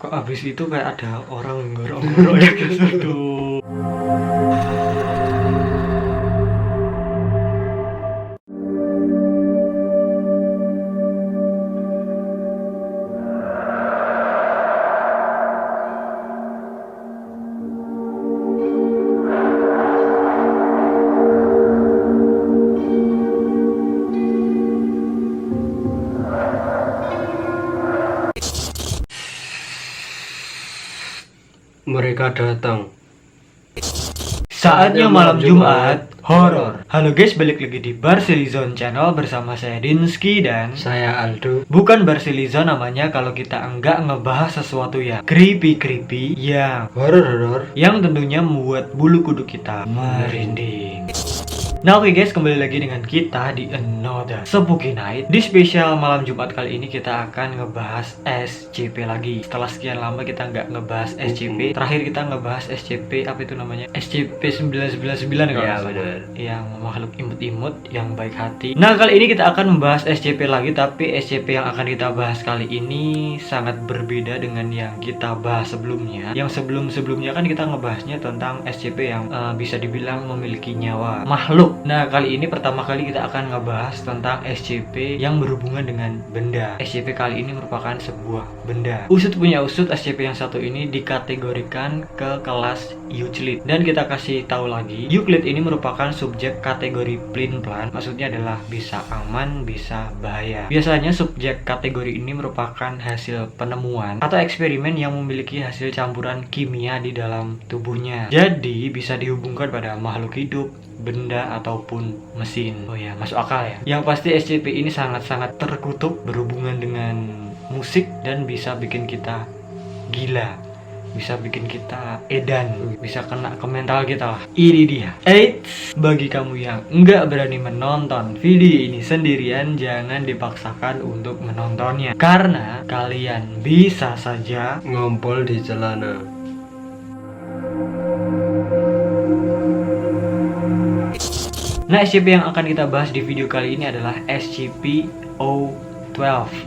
Kok abis itu kayak ada orang nggorok-nggorok ya guys. Aduh. Mereka datang. Saatnya malam Jumat horor. Halo guys, balik lagi di Barcelizon Channel bersama saya Dinsky dan Saya Aldo. bukan Barcelizon namanya kalau kita enggak ngebahas sesuatu yang creepy yang Horor. tentunya membuat bulu kuduk kita merinding. Nah oke guys, kembali lagi dengan kita di Another Spooky Night. Di spesial malam Jumat kali ini kita akan ngebahas SCP lagi. Setelah sekian lama kita nggak ngebahas SCP. Terakhir kita ngebahas SCP, apa itu namanya? SCP-999 kalau Iya, nggak salah. benar. Yang makhluk imut-imut, yang baik hati. Nah kali ini kita akan membahas SCP lagi. Tapi SCP yang akan kita bahas kali ini sangat berbeda dengan yang kita bahas sebelumnya. Yang sebelum-sebelumnya kan kita ngebahasnya tentang SCP yang bisa dibilang memiliki nyawa makhluk. Nah kali ini pertama kali kita akan ngebahas tentang SCP yang berhubungan dengan benda. SCP kali ini merupakan sebuah benda. Usut punya usut, SCP yang satu ini dikategorikan ke kelas Euclid. Dan kita kasih tahu lagi, Euclid ini merupakan subjek kategori plin-plan. Maksudnya adalah bisa aman, bisa bahaya. Biasanya subjek kategori ini merupakan hasil penemuan atau eksperimen yang memiliki hasil campuran kimia di dalam tubuhnya. Jadi bisa dihubungkan pada makhluk hidup, benda ataupun mesin. Oh ya, masuk akal ya. Yang pasti SCP ini sangat-sangat terkutuk berhubungan dengan musik dan bisa bikin kita gila, bisa bikin kita edan, bisa kena ke mental kita lah. Ini dia. Eits, bagi kamu yang nggak berani menonton video ini sendirian, jangan dipaksakan untuk menontonnya karena kalian bisa saja Ngompol di celana. Nah, SCP yang akan kita bahas di video kali ini adalah SCP-012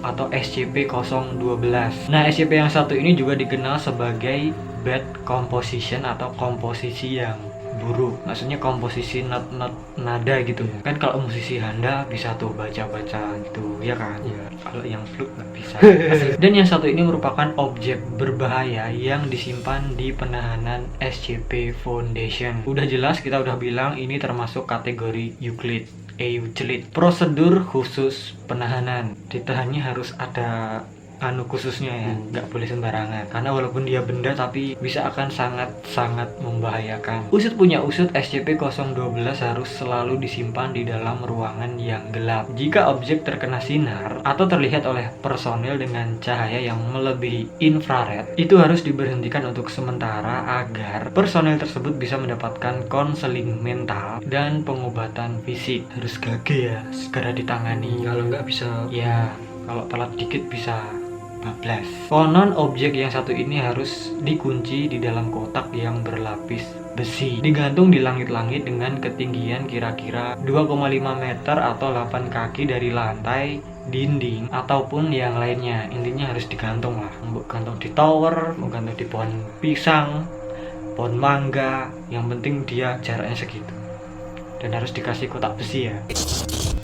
atau SCP-012. Nah, SCP yang satu ini juga dikenal sebagai bad composition atau komposisi yang buruk. Maksudnya komposisi not nada gitu. Kan kalau musisi handa bisa tuh baca-baca gitu, ya kan? Iya. Kalau yang flute nggak bisa. Dan yang satu ini merupakan objek berbahaya yang disimpan di penahanan SCP Foundation. Udah jelas kita udah bilang ini termasuk kategori Euclid. Euclid. Prosedur khusus penahanan. Ditahannya harus ada khususnya ya, nggak boleh sembarangan karena walaupun dia benda tapi bisa akan sangat membahayakan. Usut punya usut, SCP-012 harus selalu disimpan di dalam ruangan yang gelap. Jika objek terkena sinar atau terlihat oleh personel dengan cahaya yang melebihi infrared, itu harus diberhentikan untuk sementara agar personel tersebut bisa mendapatkan konseling mental dan pengobatan fisik. Harus gage ya, segera ditangani. Kalau nggak bisa. Ya, kalau telat dikit bisa bablas. Konon objek yang satu ini harus dikunci di dalam kotak yang berlapis besi, digantung di langit-langit dengan ketinggian kira-kira 2,5 meter atau 8 kaki dari lantai, dinding, ataupun yang lainnya. Intinya harus digantung lah. Mau gantung di tower, mau gantung di pohon pisang, pohon mangga, yang penting dia jaraknya segitu. Dan harus dikasih kotak besi ya.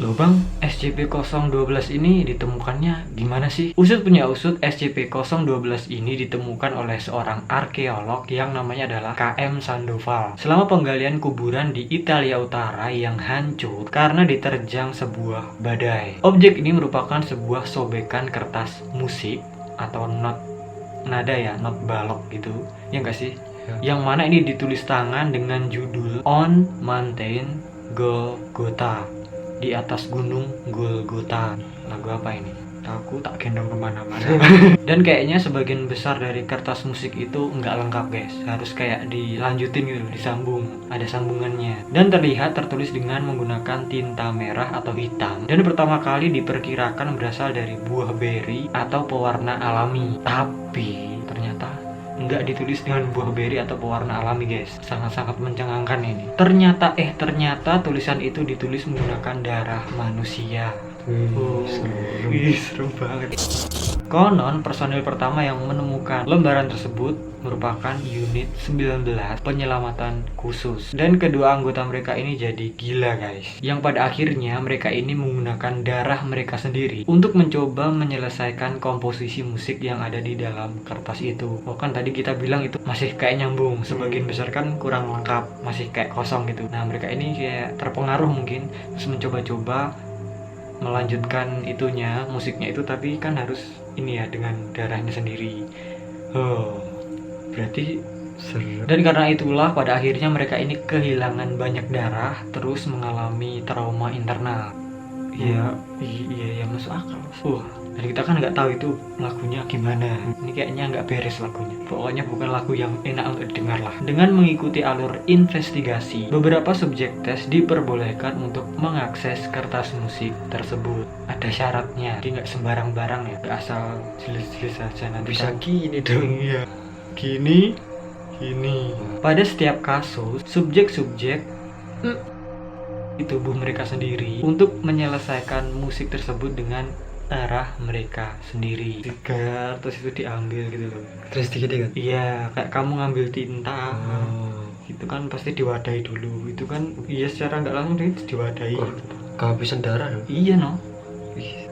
Loh bang, SCP-012 ini ditemukannya gimana sih? Usut punya usut, SCP-012 ini ditemukan oleh seorang arkeolog yang namanya adalah KM Sandoval. Selama penggalian kuburan di Italia Utara yang hancur karena diterjang sebuah badai. Objek ini merupakan sebuah sobekan kertas musik atau not nada ya, not balok gitu. Ya enggak sih? Ya. Yang mana ini ditulis tangan dengan judul On Mountain Golgotha, di atas gunung Golgotha. Lagu apa ini? Aku tak gendong kemana-mana. Dan kayaknya sebagian besar dari kertas musik itu nggak lengkap guys, harus kayak dilanjutin gitu, disambung, ada sambungannya. Dan terlihat tertulis dengan menggunakan tinta merah atau hitam. Dan pertama kali diperkirakan berasal dari buah beri atau pewarna alami. Tapi ternyata nggak ditulis dengan buah beri atau pewarna alami guys. Sangat-sangat mencengangkan ini. Ternyata tulisan itu ditulis menggunakan darah manusia. Seru. Serem banget. Konon personil pertama yang menemukan lembaran tersebut merupakan unit 19 penyelamatan khusus. Dan kedua anggota mereka ini jadi gila guys. Yang pada akhirnya mereka ini menggunakan darah mereka sendiri untuk mencoba menyelesaikan komposisi musik yang ada di dalam kertas itu. Oh kan tadi kita bilang itu masih kayak nyambung, sebagian besar kan kurang lengkap, masih kayak kosong gitu. Nah mereka ini kayak terpengaruh mungkin, terus mencoba-coba melanjutkan itunya, musiknya itu, tapi kan harus ini ya dengan darahnya sendiri. Oh, berarti Seru. dan karena itulah pada akhirnya mereka ini kehilangan banyak darah, terus mengalami trauma internal. Iya, iya, masuk akal. Dan kita kan nggak tahu itu lagunya gimana. Ini kayaknya nggak beres lagunya. Pokoknya bukan lagu yang enak untuk didengar lah. Dengan mengikuti alur investigasi, beberapa subjek tes diperbolehkan untuk mengakses kertas musik tersebut. Ada syaratnya, jadi nggak sembarang-barang ya. Nggak asal jelas-jelas saja nanti Bisa kan. gini dong. Iya, gini. Pada setiap kasus, subjek-subjek di tubuh mereka sendiri untuk menyelesaikan musik tersebut dengan arah mereka sendiri. Tiga, terus itu diambil gitu loh. Terus dikit-dikit. Iya, kayak kamu ngambil tinta, Oh. itu kan pasti diwadahi dulu. Itu kan, iya secara nggak langsung diwadahi. Kok kehabisan darah dong. Iya no. Ih,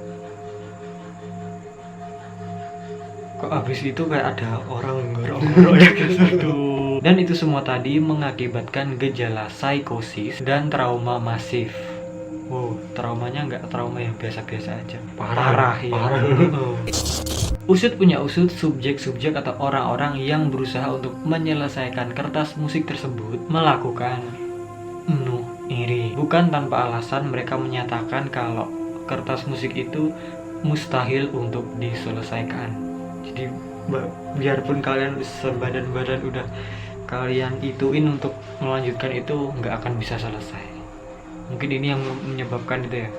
Kok habis itu kayak ada orang ngorok-ngorok ya gitu. Dan itu semua tadi mengakibatkan gejala psikosis dan trauma masif. Wow, traumanya nggak trauma yang biasa-biasa aja. Parah, ya. parah. Usut punya usut, subjek-subjek atau orang-orang yang berusaha untuk menyelesaikan kertas musik tersebut melakukan bunuh diri. Bukan tanpa alasan mereka menyatakan kalau kertas musik itu mustahil untuk diselesaikan. Jadi biarpun kalian sebadan-badan udah kalian ituin untuk melanjutkan itu, nggak akan bisa selesai. Mungkin ini yang menyebabkan itu ya,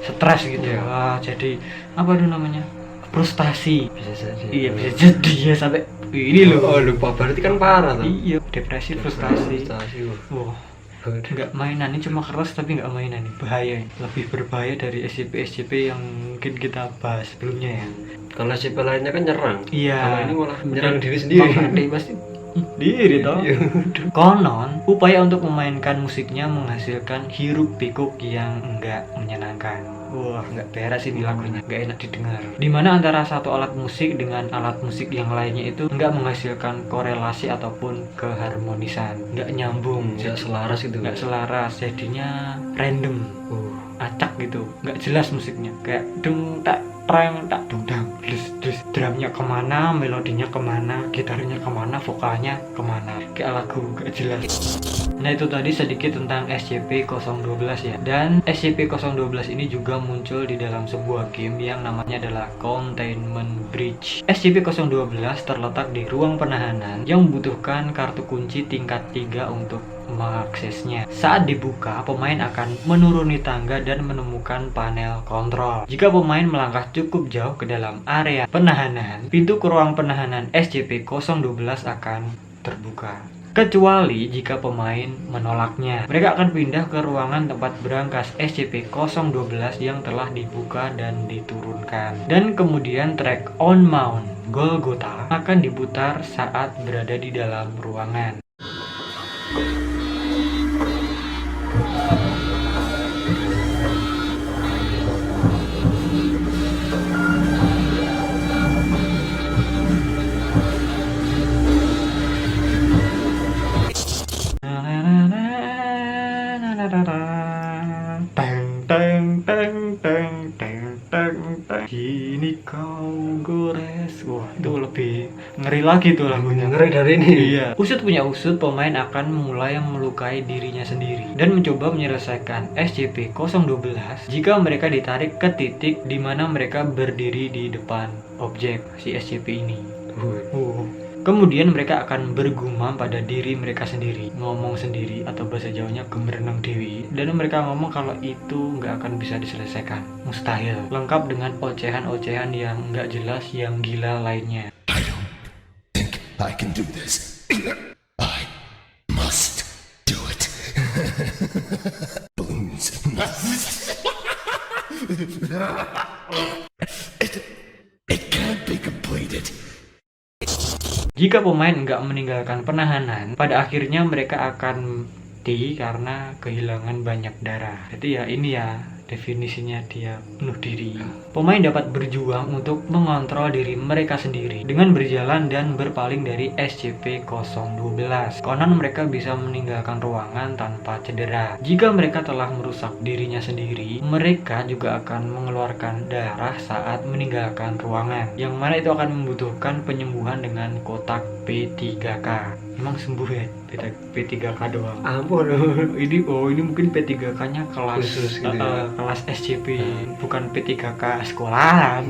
stres gitu ya. Wah, jadi apa itu namanya, frustasi. Bisa saja. Iya, bisa jadi ya, sampai ini loh. Oh lupa, berarti kan parah tuh. Iya, depresi, frustasi. Frustasi. Wah, nggak mainan, ini cuma keras tapi nggak mainan nih, bahaya ini. Lebih berbahaya dari SCP yang mungkin kita bahas sebelumnya ya. Kalau SCP lainnya kan nyerang. Iya. Kalau ini malah menyerang diri sendiri. Makanya pasti diri toh. Konon, upaya untuk memainkan musiknya menghasilkan hiruk pikuk yang enggak menyenangkan. Wah, nggak beres ini lagunya, nggak enak didengar. Dimana antara satu alat musik dengan alat musik yang lainnya itu nggak menghasilkan korelasi ataupun keharmonisan, nggak nyambung, Nggak selaras gitu. nggak selaras, jadinya random, acak gitu, nggak jelas musiknya, kayak dung tak treng tak dung dang dus drumnya kemana, melodinya kemana, gitarnya kemana, vokalnya kemana, kayak lagu nggak jelas. Nah itu tadi sedikit tentang SCP-012 ya. Dan SCP-012 ini juga muncul di dalam sebuah game yang namanya adalah Containment Breach. SCP-012 terletak di ruang penahanan yang membutuhkan kartu kunci tingkat 3 untuk mengaksesnya. Saat dibuka, pemain akan menuruni tangga dan menemukan panel kontrol. Jika pemain melangkah cukup jauh ke dalam area penahanan, pintu ke ruang penahanan SCP-012 akan terbuka. Kecuali jika pemain menolaknya. Mereka akan pindah ke ruangan tempat berangkas SCP-012 yang telah dibuka dan diturunkan. Dan kemudian track On Mount Golgotha akan diputar saat berada di dalam ruangan. Kini kau gores. Wah, itu lebih ngeri lagi tuh lagunya. Ngeri dari ini. Iya. Usut punya usut, pemain akan mulai melukai dirinya sendiri dan mencoba menyelesaikan SCP-012 jika mereka ditarik ke titik di mana mereka berdiri di depan objek si SCP ini. Kemudian mereka akan bergumam pada diri mereka sendiri, ngomong sendiri atau bahasa Jawanya gemereneng dewi. Dan mereka ngomong kalau itu nggak akan bisa diselesaikan, mustahil. Lengkap dengan ocehan-ocehan yang nggak jelas, yang gila lainnya. I don't think I can do this. I must do it. Balloons. It can't Jika pemain nggak meninggalkan penahanan, pada akhirnya mereka akan mati karena kehilangan banyak darah. Jadi ya ini ya definisinya dia bunuh diri. Pemain dapat berjuang untuk mengontrol diri mereka sendiri dengan berjalan dan berpaling dari SCP-012. Konon mereka bisa meninggalkan ruangan tanpa cedera. Jika mereka telah merusak dirinya sendiri, mereka juga akan mengeluarkan darah saat meninggalkan ruangan, yang mana itu akan membutuhkan penyembuhan dengan kotak P3K. Emang sembuh ya P3K doang? Ampun. Ini mungkin P3K nya kelas Khusus gitu ya. kelas SCP, bukan P3K sekolahan.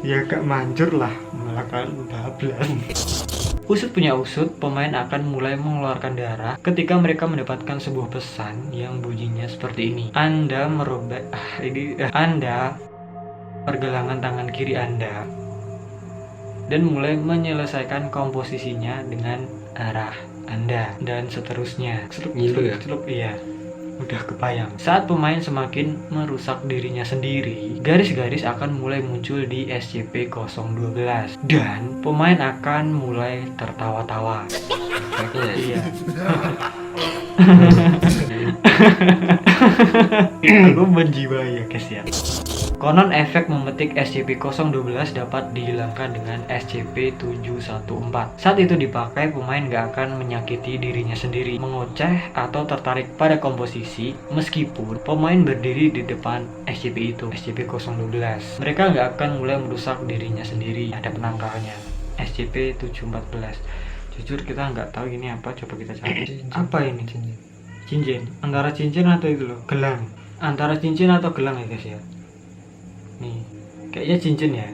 Ya gak manjur lah, malah kan bablas. Usut punya usut, pemain akan mulai mengeluarkan darah ketika mereka mendapatkan sebuah pesan yang bunyinya seperti ini. Anda merobek Anda pergelangan tangan kiri Anda dan mulai menyelesaikan komposisinya dengan arah Anda dan seterusnya. Ngilu ya? Iya. Udah kebayang. Saat pemain semakin merusak dirinya sendiri, garis-garis akan mulai muncul di SCP-012 dan pemain akan mulai tertawa-tawa. Kayaknya Iya. Aku menjiwai ya guys ya. Konon efek memetik SCP-012 dapat dihilangkan dengan SCP-714. Saat itu dipakai, pemain gak akan menyakiti dirinya sendiri, mengoceh atau tertarik pada komposisi meskipun pemain berdiri di depan SCP itu, SCP-012. Mereka gak akan mulai merusak dirinya sendiri. Ada penangkalnya, SCP-714. Jujur kita nggak tahu ini apa, coba kita cari. Apa ini? Cincin. Antara cincin atau itu loh, gelang. Antara cincin atau gelang ya guys ya. Nih, kayaknya cincin ya.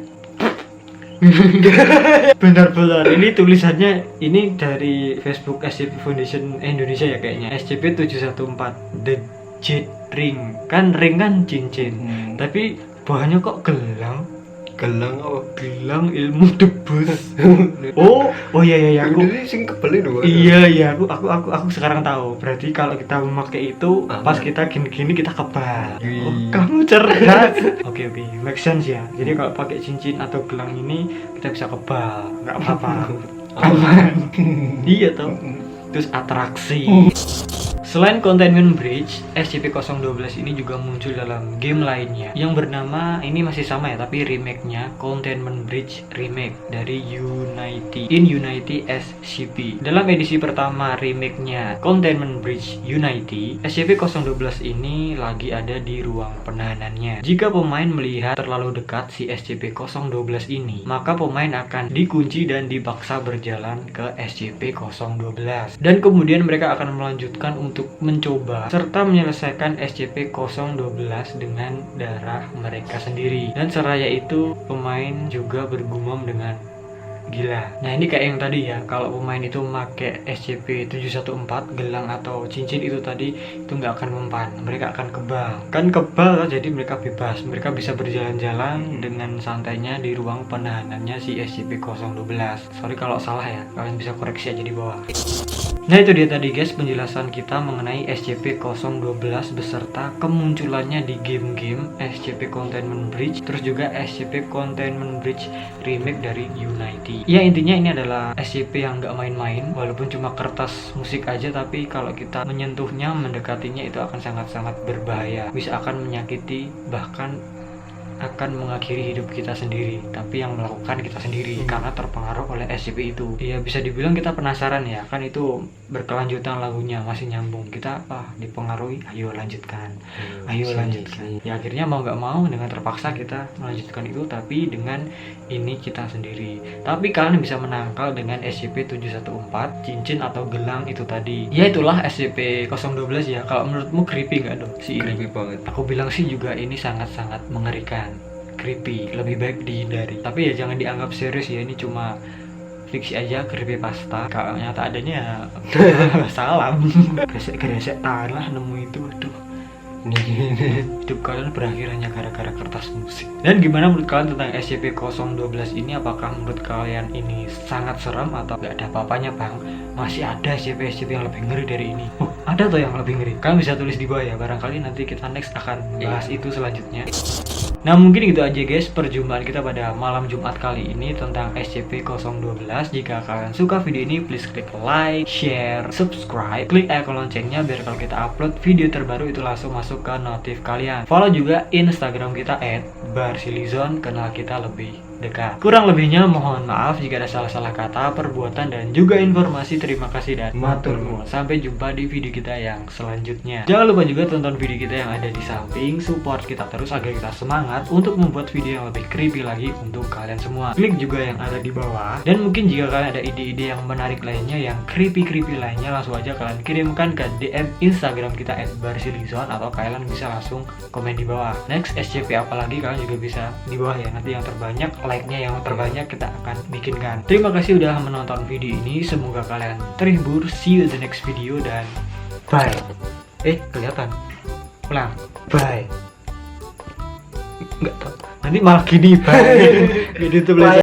Benar-benar ini tulisannya ini dari Facebook SCP Foundation Indonesia ya kayaknya. SCP-714 The Jade Ring. Kan ring kan cincin. Tapi bahannya kok gelang? gelang apa? Gelang ilmu debus. Oh iya aku. Ini sing kebeli dong. Iya aku sekarang tahu. Berarti kalau kita memakai itu Aman. pas kita gini-gini kita kebal. Wih. Oh, kamu cerdas. Oke, make sense ya. Jadi kalau pakai cincin atau gelang ini kita bisa kebal, nggak apa-apa. Aman. Iya toh. Terus atraksi. Selain Containment Breach, SCP-012 ini juga muncul dalam game lainnya yang bernama, ini masih sama ya, tapi remake-nya Containment Breach Remake dari Unity SCP. Dalam edisi pertama remake-nya Containment Breach Unity, SCP-012 ini lagi ada di ruang penahanannya. Jika pemain melihat terlalu dekat si SCP-012 ini, maka pemain akan dikunci dan dipaksa berjalan ke SCP-012. Dan kemudian mereka akan melanjutkan untuk mencoba serta menyelesaikan SCP-012 dengan darah mereka sendiri. Dan seraya itu pemain juga bergumam dengan gila. Nah ini kayak yang tadi ya, kalau pemain itu memakai SCP-714 gelang atau cincin itu tadi, itu nggak akan mempan, mereka akan kebal. Kan kebal jadi mereka bebas, mereka bisa berjalan-jalan dengan santainya di ruang penahanannya si SCP-012. Sorry kalau salah ya, kalian bisa koreksi aja di bawah. Nah itu dia tadi guys penjelasan kita mengenai SCP-012 beserta kemunculannya di game-game SCP Containment Breach, terus juga SCP Containment Breach Remake dari Unity. Ya intinya ini adalah SCP yang gak main-main, walaupun cuma kertas musik aja, tapi kalau kita menyentuhnya, mendekatinya itu akan sangat-sangat berbahaya, bisa akan menyakiti, bahkan akan mengakhiri hidup kita sendiri, tapi yang melakukan kita sendiri karena terpengaruh oleh SCP itu. Ya bisa dibilang kita penasaran ya, kan itu berkelanjutan lagunya, masih nyambung, kita dipengaruhi, ayo lanjutkan, ya akhirnya mau nggak mau dengan terpaksa kita melanjutkan itu, tapi dengan ini kita sendiri. Tapi kalian bisa menangkal dengan SCP-714 cincin atau gelang itu tadi. Ya itulah SCP-012 ya. Kalau menurutmu creepy nggak dong si ini? Creepy banget. Aku bilang sih juga ini sangat-sangat mengerikan, creepy, lebih baik dihindari. Tapi ya jangan dianggap serius ya, ini cuma fiksi aja, creepypasta. Kalau nyata adanya ya salam. Gresek-gresek tanah nemu itu, aduh. Hidup kalian berakhir hanya gara-gara kertas musik. Dan gimana menurut kalian tentang SCP-012 ini? Apakah menurut kalian ini sangat serem atau gak ada apa-apanya bang? Masih ada SCP-SCP yang lebih ngeri dari ini. Ada tuh yang lebih ngeri. Kalian bisa tulis di bawah ya, barangkali nanti kita next akan bahas itu selanjutnya. Nah mungkin gitu aja guys perjumpaan kita pada malam Jumat kali ini tentang SCP-012. Jika kalian suka video ini please klik like, share, subscribe, klik icon loncengnya biar kalau kita upload video terbaru itu langsung masuk ke notif kalian. Follow juga Instagram kita @barsilizon, kenal kita lebih dekat. Kurang lebihnya mohon maaf jika ada salah-salah kata, perbuatan, dan juga informasi. Terima kasih dan matur nuwun. Sampai jumpa di video kita yang selanjutnya. Jangan lupa juga tonton video kita yang ada di samping, support kita terus agar kita semangat untuk membuat video yang lebih creepy lagi untuk kalian semua. Klik juga yang ada di bawah. Dan mungkin jika kalian ada ide-ide yang menarik lainnya, yang creepy-creepy lainnya, langsung aja kalian kirimkan ke DM Instagram kita @barsilizon, atau kalian bisa langsung komen di bawah. Next SCP apalagi kalian juga bisa di bawah ya. Nanti yang terbanyak, like-nya yang terbanyak kita akan bikinkan. Terima kasih udah menonton video ini. Semoga kalian terhibur. See you in the next video dan bye. Kelihatan. Ulang. Bye. Enggak tahu. Nanti malah gini bye. Gitu tuh